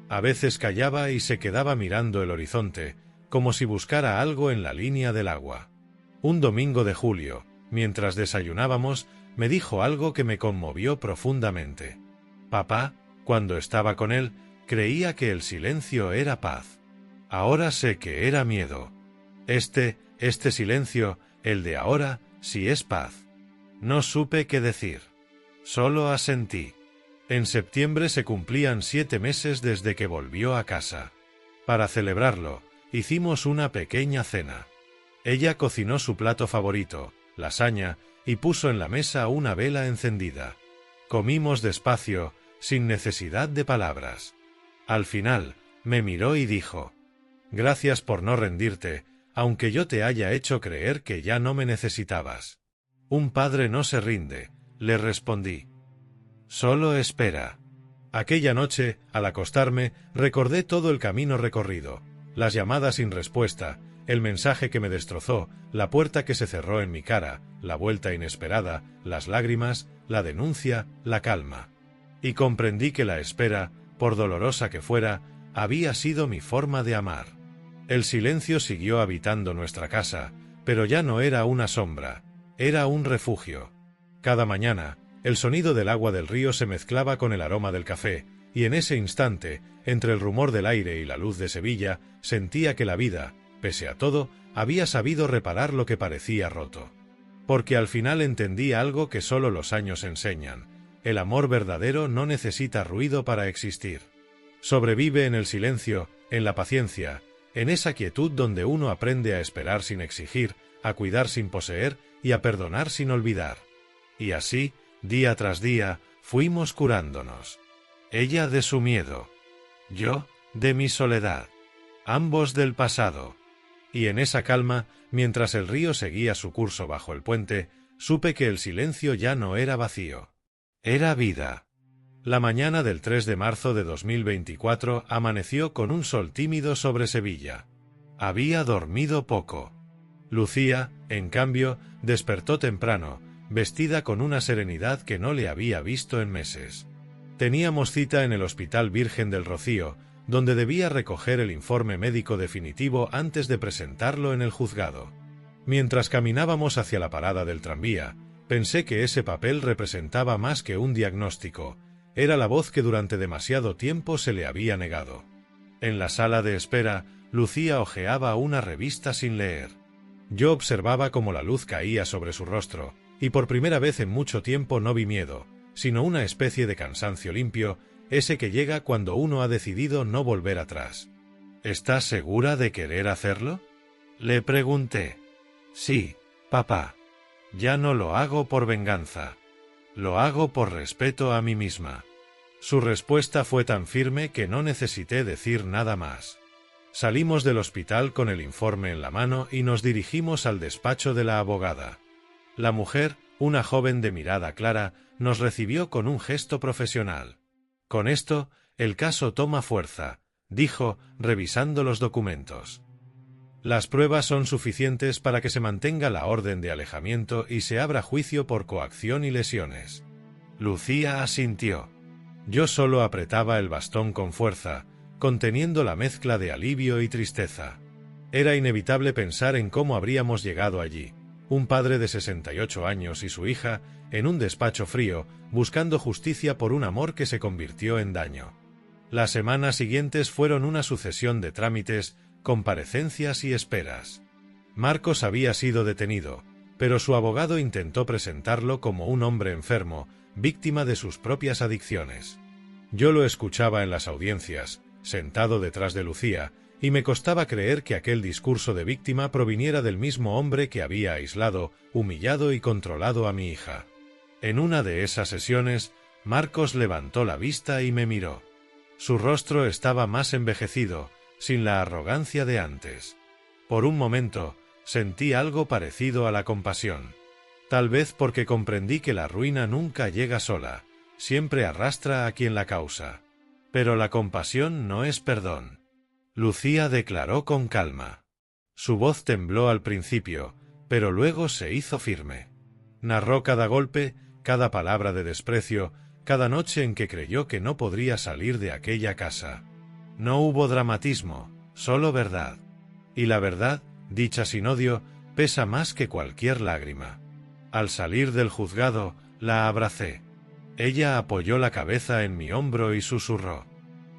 A veces callaba y se quedaba mirando el horizonte, como si buscara algo en la línea del agua. Un domingo de julio, mientras desayunábamos, me dijo algo que me conmovió profundamente. Papá, cuando estaba con él, creía que el silencio era paz. Ahora sé que era miedo. Este silencio, el de ahora, sí es paz. No supe qué decir. Solo asentí. En septiembre se cumplían 7 meses desde que volvió a casa. Para celebrarlo, hicimos una pequeña cena. Ella cocinó su plato favorito, lasaña, y puso en la mesa una vela encendida. Comimos despacio, sin necesidad de palabras. Al final, me miró y dijo: gracias por no rendirte, aunque yo te haya hecho creer que ya no me necesitabas. Un padre no se rinde, le respondí. Solo espera. Aquella noche, al acostarme, recordé todo el camino recorrido, las llamadas sin respuesta, el mensaje que me destrozó, la puerta que se cerró en mi cara, la vuelta inesperada, las lágrimas, la denuncia, la calma. Y comprendí que la espera, por dolorosa que fuera, había sido mi forma de amar. El silencio siguió habitando nuestra casa, pero ya no era una sombra, era un refugio. Cada mañana, el sonido del agua del río se mezclaba con el aroma del café, y en ese instante, entre el rumor del aire y la luz de Sevilla, sentía que la vida, pese a todo, había sabido reparar lo que parecía roto. Porque al final entendí algo que solo los años enseñan: el amor verdadero no necesita ruido para existir. Sobrevive en el silencio, en la paciencia, en esa quietud donde uno aprende a esperar sin exigir, a cuidar sin poseer y a perdonar sin olvidar. Y así, día tras día, fuimos curándonos. Ella de su miedo, yo de mi soledad, ambos del pasado. Y en esa calma, mientras el río seguía su curso bajo el puente, supe que el silencio ya no era vacío. Era vida. La mañana del 3 de marzo de 2024 amaneció con un sol tímido sobre Sevilla. Había dormido poco. Lucía, en cambio, despertó temprano, vestida con una serenidad que no le había visto en meses. Teníamos cita en el Hospital Virgen del Rocío, donde debía recoger el informe médico definitivo antes de presentarlo en el juzgado. Mientras caminábamos hacia la parada del tranvía, pensé que ese papel representaba más que un diagnóstico, era la voz que durante demasiado tiempo se le había negado. En la sala de espera, Lucía hojeaba una revista sin leer. Yo observaba cómo la luz caía sobre su rostro, y por primera vez en mucho tiempo no vi miedo, sino una especie de cansancio limpio, ese que llega cuando uno ha decidido no volver atrás. ¿Estás segura de querer hacerlo?, le pregunté. Sí, papá. Ya no lo hago por venganza. Lo hago por respeto a mí misma. Su respuesta fue tan firme que no necesité decir nada más. Salimos del hospital con el informe en la mano y nos dirigimos al despacho de la abogada. La mujer, una joven de mirada clara, nos recibió con un gesto profesional. Con esto, el caso toma fuerza, dijo, revisando los documentos. Las pruebas son suficientes para que se mantenga la orden de alejamiento y se abra juicio por coacción y lesiones. Lucía asintió. Yo solo apretaba el bastón con fuerza, conteniendo la mezcla de alivio y tristeza. Era inevitable pensar en cómo habríamos llegado allí, un padre de 68 años y su hija, en un despacho frío, buscando justicia por un amor que se convirtió en daño. Las semanas siguientes fueron una sucesión de trámites, comparecencias y esperas. Marcos había sido detenido, pero su abogado intentó presentarlo como un hombre enfermo, víctima de sus propias adicciones. Yo lo escuchaba en las audiencias, sentado detrás de Lucía, y me costaba creer que aquel discurso de víctima proviniera del mismo hombre que había aislado, humillado y controlado a mi hija. En una de esas sesiones, Marcos levantó la vista y me miró. Su rostro estaba más envejecido, sin la arrogancia de antes. Por un momento, sentí algo parecido a la compasión. Tal vez porque comprendí que la ruina nunca llega sola, siempre arrastra a quien la causa. Pero la compasión no es perdón. Lucía declaró con calma. Su voz tembló al principio, pero luego se hizo firme. Narró cada golpe, cada palabra de desprecio, cada noche en que creyó que no podría salir de aquella casa. No hubo dramatismo, solo verdad. Y la verdad, dicha sin odio, pesa más que cualquier lágrima. Al salir del juzgado, la abracé. Ella apoyó la cabeza en mi hombro y susurró: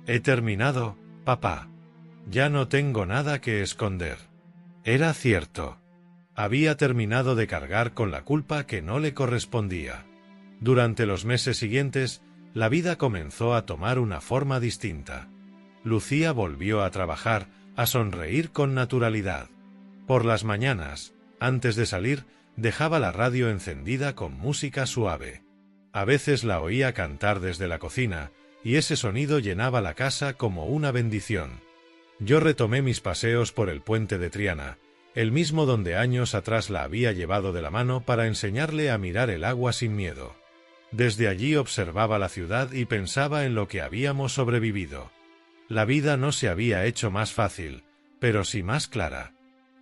«He terminado, papá. Ya no tengo nada que esconder». Era cierto. Había terminado de cargar con la culpa que no le correspondía. Durante los meses siguientes, la vida comenzó a tomar una forma distinta. Lucía volvió a trabajar, a sonreír con naturalidad. Por las mañanas, antes de salir, dejaba la radio encendida con música suave. A veces la oía cantar desde la cocina, y ese sonido llenaba la casa como una bendición. Yo retomé mis paseos por el puente de Triana, el mismo donde años atrás la había llevado de la mano para enseñarle a mirar el agua sin miedo. Desde allí observaba la ciudad y pensaba en lo que habíamos sobrevivido. La vida no se había hecho más fácil, pero sí más clara.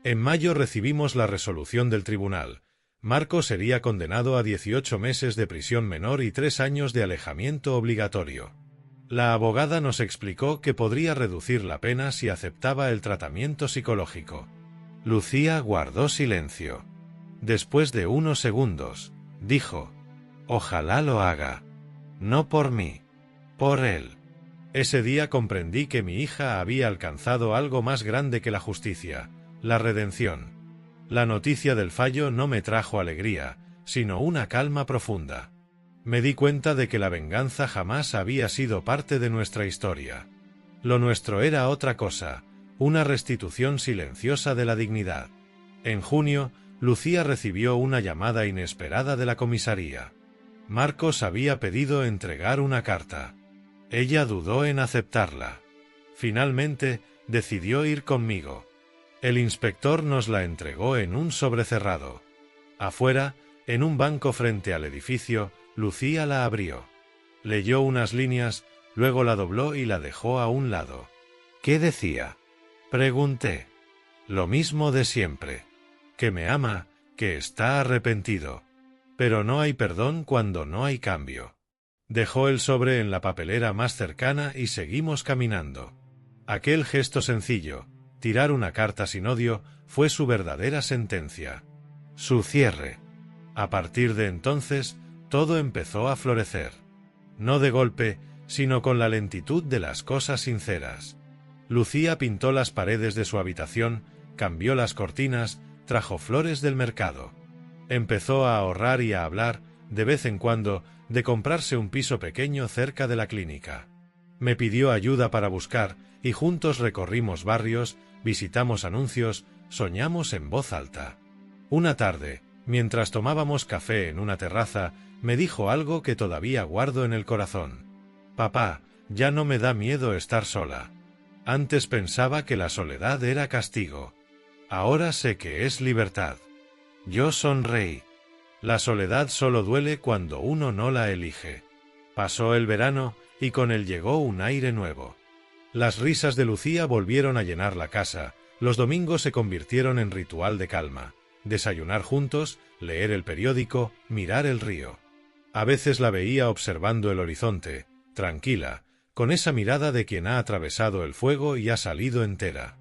En mayo recibimos la resolución del tribunal. Marcos sería condenado a 18 meses de prisión menor y 3 años de alejamiento obligatorio. La abogada nos explicó que podría reducir la pena si aceptaba el tratamiento psicológico. Lucía guardó silencio. Después de unos segundos, dijo: «Ojalá lo haga. No por mí, por él». Ese día comprendí que mi hija había alcanzado algo más grande que la justicia, la redención. La noticia del fallo no me trajo alegría, sino una calma profunda. Me di cuenta de que la venganza jamás había sido parte de nuestra historia. Lo nuestro era otra cosa, una restitución silenciosa de la dignidad. En junio, Lucía recibió una llamada inesperada de la comisaría. Marcos había pedido entregar una carta. Ella dudó en aceptarla. Finalmente, decidió ir conmigo. El inspector nos la entregó en un sobre cerrado. Afuera, en un banco frente al edificio, Lucía la abrió. Leyó unas líneas, luego la dobló y la dejó a un lado. «¿Qué decía?», pregunté. «Lo mismo de siempre. Que me ama, que está arrepentido. Pero no hay perdón cuando no hay cambio». Dejó el sobre en la papelera más cercana y seguimos caminando. Aquel gesto sencillo, tirar una carta sin odio, fue su verdadera sentencia. Su cierre. A partir de entonces, todo empezó a florecer. No de golpe, sino con la lentitud de las cosas sinceras. Lucía pintó las paredes de su habitación, cambió las cortinas, trajo flores del mercado. Empezó a ahorrar y a hablar, de vez en cuando, de comprarse un piso pequeño cerca de la clínica. Me pidió ayuda para buscar, y juntos recorrimos barrios, visitamos anuncios, soñamos en voz alta. Una tarde, mientras tomábamos café en una terraza, me dijo algo que todavía guardo en el corazón. «Papá, ya no me da miedo estar sola. Antes pensaba que la soledad era castigo. Ahora sé que es libertad». Yo sonreí. La soledad solo duele cuando uno no la elige. Pasó el verano, y con él llegó un aire nuevo. Las risas de Lucía volvieron a llenar la casa, Los domingos se convirtieron en ritual de calma: desayunar juntos, leer el periódico, mirar el río. A veces la veía observando el horizonte, tranquila, con esa mirada de quien ha atravesado el fuego y ha salido entera.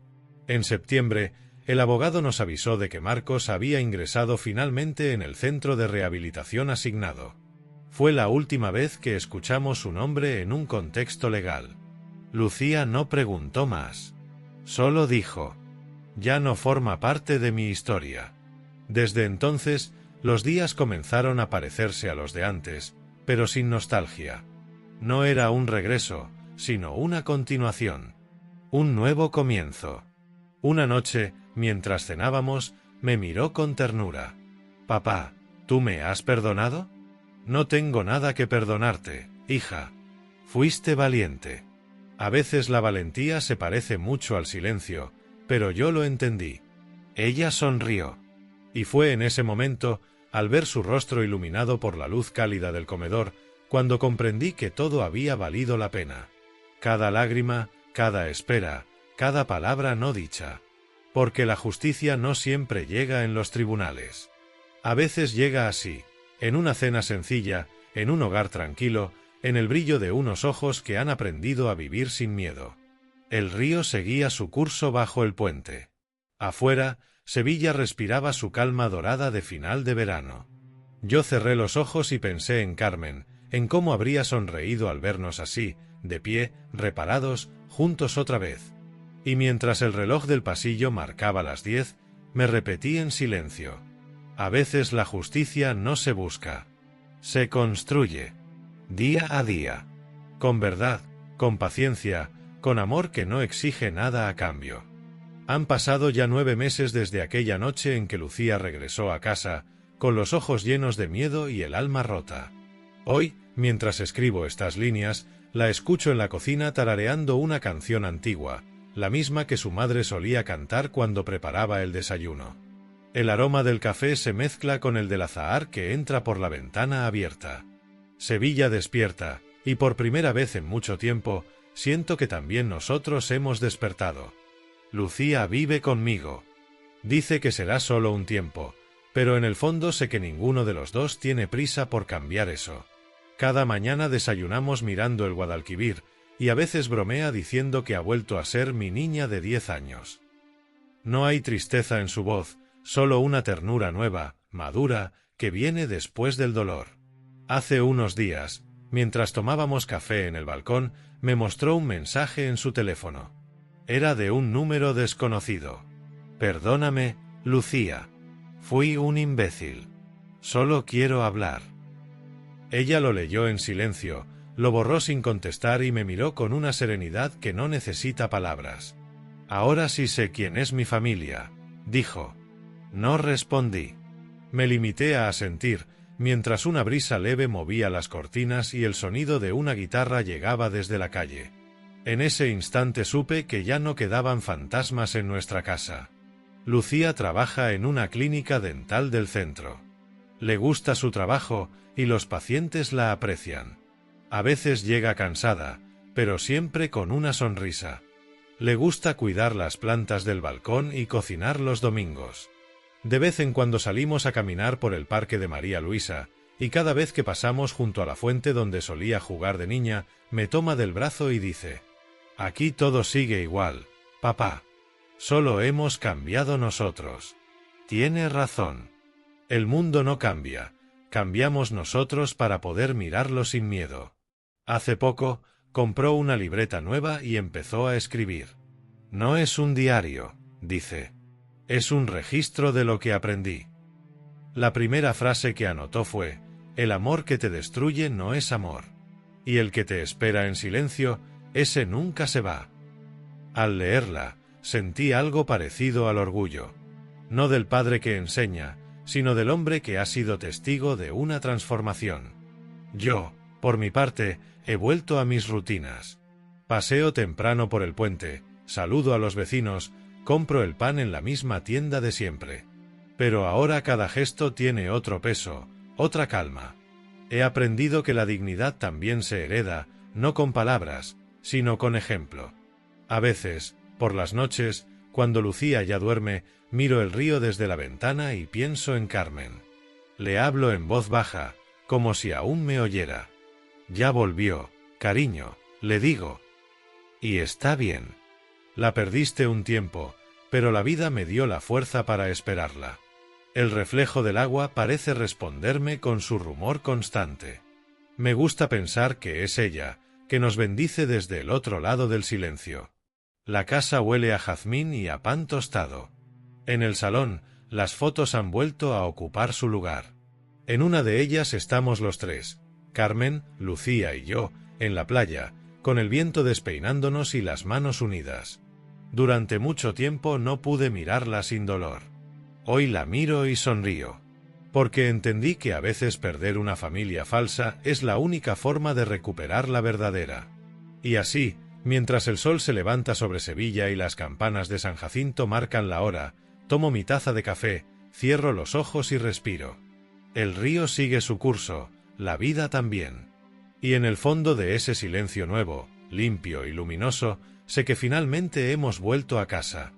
En septiembre, el abogado nos avisó de que Marcos había ingresado finalmente en el centro de rehabilitación asignado. Fue la última vez que escuchamos su nombre en un contexto legal. Lucía no preguntó más. Solo dijo: «Ya no forma parte de mi historia». Desde entonces, los días comenzaron a parecerse a los de antes, pero sin nostalgia. No era un regreso, sino una continuación. Un nuevo comienzo. Una noche, mientras cenábamos, me miró con ternura. «Papá, ¿tú me has perdonado?» «No tengo nada que perdonarte, hija. Fuiste valiente». A veces la valentía se parece mucho al silencio, pero yo lo entendí. Ella sonrió. Y fue en ese momento, al ver su rostro iluminado por la luz cálida del comedor, cuando comprendí que todo había valido la pena. Cada lágrima, cada espera, cada palabra no dicha. Porque la justicia no siempre llega en los tribunales. A veces llega así, en una cena sencilla, en un hogar tranquilo, en el brillo de unos ojos que han aprendido a vivir sin miedo. El río seguía su curso bajo el puente. Afuera, Sevilla respiraba su calma dorada de final de verano. Yo cerré los ojos y pensé en Carmen, en cómo habría sonreído al vernos así, de pie, reparados, juntos otra vez. Y mientras el reloj del pasillo marcaba las 10, me repetí en silencio: a veces la justicia no se busca, se construye, día a día, con verdad, con paciencia, con amor que no exige nada a cambio. Han pasado ya 9 meses desde aquella noche en que Lucía regresó a casa, con los ojos llenos de miedo y el alma rota. Hoy, mientras escribo estas líneas, la escucho en la cocina tarareando una canción antigua, la misma que su madre solía cantar cuando preparaba el desayuno. El aroma del café se mezcla con el del azahar que entra por la ventana abierta. Sevilla despierta, y por primera vez en mucho tiempo, siento que también nosotros hemos despertado. Lucía vive conmigo. Dice que será solo un tiempo, pero en el fondo sé que ninguno de los dos tiene prisa por cambiar eso. Cada mañana desayunamos mirando el Guadalquivir, y a veces bromea diciendo que ha vuelto a ser mi niña de 10 años. No hay tristeza en su voz, solo una ternura nueva, madura, que viene después del dolor. Hace unos días, mientras tomábamos café en el balcón, me mostró un mensaje en su teléfono. Era de un número desconocido. «Perdóname, Lucía. Fui un imbécil. Solo quiero hablar». Ella lo leyó en silencio, lo borró sin contestar y me miró con una serenidad que no necesita palabras. «Ahora sí sé quién es mi familia», dijo. No respondí. Me limité a asentir, mientras una brisa leve movía las cortinas y el sonido de una guitarra llegaba desde la calle. En ese instante supe que ya no quedaban fantasmas en nuestra casa. Lucía trabaja en una clínica dental del centro. Le gusta su trabajo y los pacientes la aprecian. A veces llega cansada, pero siempre con una sonrisa. Le gusta cuidar las plantas del balcón y cocinar los domingos. De vez en cuando salimos a caminar por el parque de María Luisa, y cada vez que pasamos junto a la fuente donde solía jugar de niña, me toma del brazo y dice: «Aquí todo sigue igual, papá. Solo hemos cambiado nosotros». Tiene razón. El mundo no cambia, cambiamos nosotros para poder mirarlo sin miedo. Hace poco, compró una libreta nueva y empezó a escribir. «No es un diario», dice. «Es un registro de lo que aprendí». La primera frase que anotó fue: «El amor que te destruye no es amor. Y el que te espera en silencio, ese nunca se va». Al leerla, sentí algo parecido al orgullo. No del padre que enseña, sino del hombre que ha sido testigo de una transformación. Yo, por mi parte, he vuelto a mis rutinas. Paseo temprano por el puente, saludo a los vecinos, compro el pan en la misma tienda de siempre. Pero ahora cada gesto tiene otro peso, otra calma. He aprendido que la dignidad también se hereda, no con palabras, sino con ejemplo. A veces, por las noches, Cuando Lucía ya duerme, miro el río desde la ventana y pienso en Carmen. Le hablo en voz baja, como si aún me oyera. Ya volvió, cariño, le digo. Y está bien. La perdiste un tiempo, pero la vida me dio la fuerza para esperarla. El reflejo del agua parece responderme con su rumor constante. Me gusta pensar que es ella, que nos bendice desde el otro lado del silencio. La casa huele a jazmín y a pan tostado. En el salón, las fotos han vuelto a ocupar su lugar. En una de ellas estamos los tres, Carmen, Lucía y yo, en la playa, con el viento despeinándonos y las manos unidas. Durante mucho tiempo no pude mirarla sin dolor. Hoy la miro y sonrío, porque entendí que a veces perder una familia falsa es la única forma de recuperar la verdadera. Y así, mientras el sol se levanta sobre Sevilla y las campanas de San Jacinto marcan la hora, tomo mi taza de café, cierro los ojos y respiro. El río sigue su curso, la vida también. Y en el fondo de ese silencio nuevo, limpio y luminoso, sé que finalmente hemos vuelto a casa.